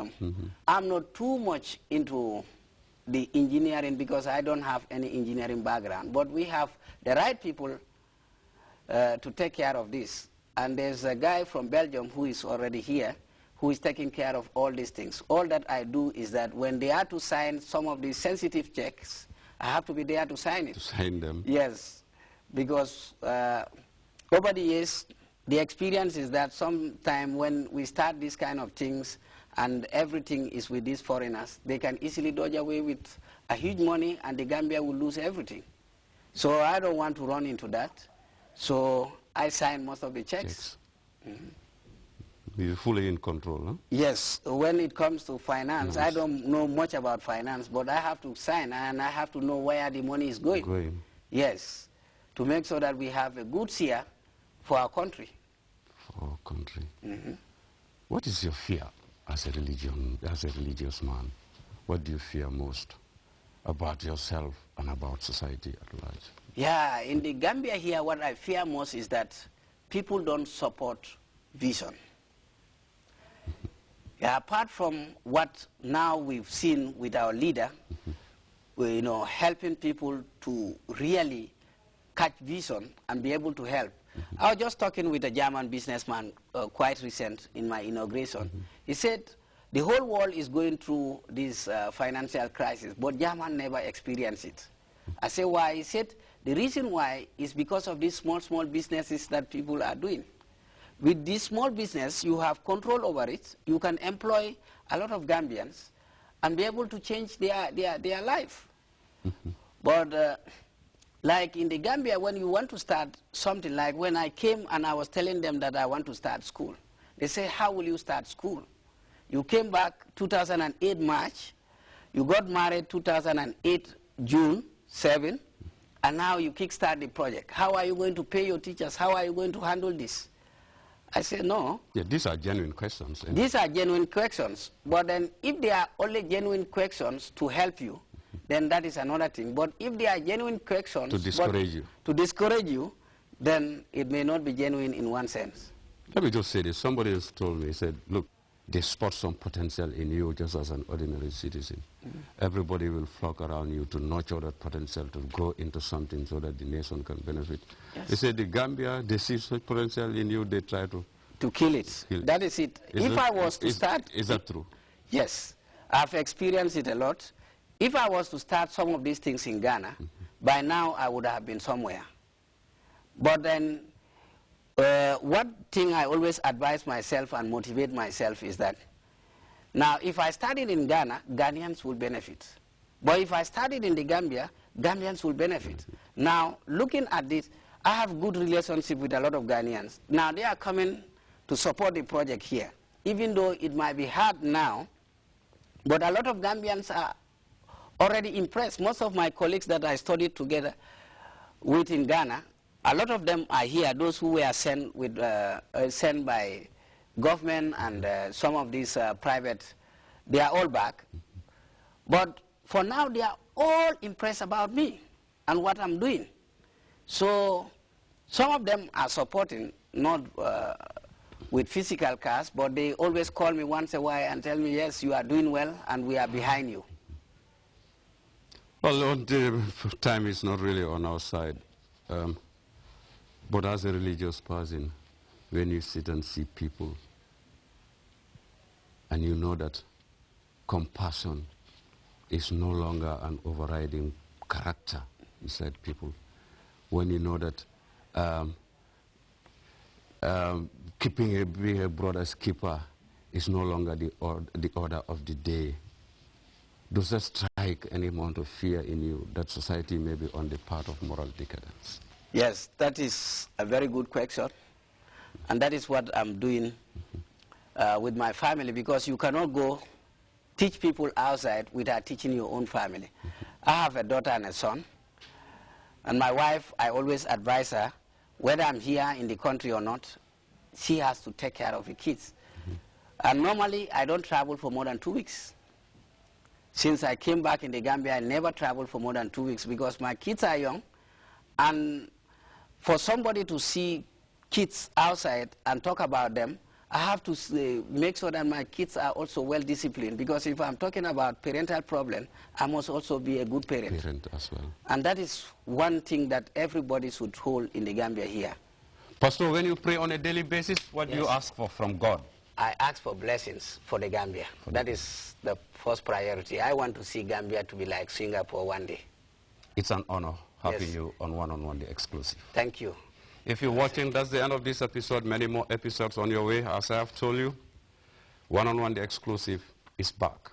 wisdom. I'm not too much into the engineering because I don't have any engineering background. But we have the right people to take care of this. And there's a guy from Belgium who is already here, who is taking care of all these things. All that I do is that when they are to sign some of these sensitive checks, I have to be there to sign it. To sign them? Yes, because over the years, the experience is that sometime when we start these kind of things and everything is with these foreigners, they can easily dodge away with a huge money and the Gambia will lose everything. So I don't want to run into that. So I sign most of the checks. You're fully in control, huh? Yes, when it comes to finance, I don't know much about finance, but I have to sign and I have to know where the money is going. Yes, to make sure that we have a good share for our country. For our country. What is your fear as a religious man? What do you fear most about yourself and about society at large? Yeah, in the Gambia here, what I fear most is that people don't support vision. Yeah, apart from what now we've seen with our leader, you know, helping people to really catch vision and be able to help. I was just talking with a German businessman quite recent in my inauguration. He said the whole world is going through this financial crisis, but German never experienced it. I said, why? He said the reason why is because of these small businesses that people are doing. With this small business, you have control over it. You can employ a lot of Gambians and be able to change their life. But like in the Gambia, when you want to start something, like when I came and I was telling them that I want to start school, they say, how will you start school? You came back 2008 March, you got married 2008 June 7, and now you kickstart the project. How are you going to pay your teachers? How are you going to handle this? I said, no. Yeah, these are genuine questions. These are genuine questions. But then if they are only genuine questions to help you, then that is another thing. But if they are genuine questions to discourage you, then it may not be genuine in one sense. Let me just say this. Somebody else told me, he said, look, they spot some potential in you just as an ordinary citizen. Everybody will flock around you to nurture that potential to grow into something so that the nation can benefit. Yes. They said the Gambia, they see such potential in you, they try to kill it. That is it. If I was to start... Is that true? Yes. I've experienced it a lot. If I was to start some of these things in Ghana, by now I would have been somewhere. But then one thing I always advise myself and motivate myself is that now if I studied in Ghana, Ghanaians will benefit. But if I studied in the Gambia, Gambians will benefit. Now, looking at this, I have good relationship with a lot of Ghanaians. Now they are coming to support the project here. Even though it might be hard now, but a lot of Gambians are already impressed. Most of my colleagues that I studied together with in Ghana, a lot of them are here, those who were sent by government and some of these private, they are all back. But for now, they are all impressed about me and what I'm doing. So some of them are supporting, not with physical cash, but they always call me once a while and tell me, yes, you are doing well and we are behind you. Well, the time is not really on our side. But as a religious person, when you sit and see people and you know that compassion is no longer an overriding character inside people, when you know that being a brother's keeper is no longer the order of the day, does that strike any amount of fear in you that society may be on the path of moral decadence? Yes, that is a very good question. And that is what I'm doing with my family, because you cannot go teach people outside without teaching your own family. I have a daughter and a son. And my wife, I always advise her, whether I'm here in the country or not, she has to take care of the kids. And normally, I don't travel for more than 2 weeks. Since I came back in the Gambia, I never traveled for more than 2 weeks because my kids are young. And for somebody to see kids outside and talk about them I have to make sure that my kids are also well disciplined, because if I'm talking about parental problem, I must also be a good parent. Parent as well. And that is one thing that everybody should hold in the Gambia here. Pastor, when you pray on a daily basis, what do you ask for from God? I ask for blessings for the Gambia. That is the first priority. I want to see Gambia to be like Singapore one day. It's an honor having you on One-on-One, the exclusive. Thank you. If you're watching, that's the end of this episode. Many more episodes on your way. As I have told you, One-on-One, the exclusive is back.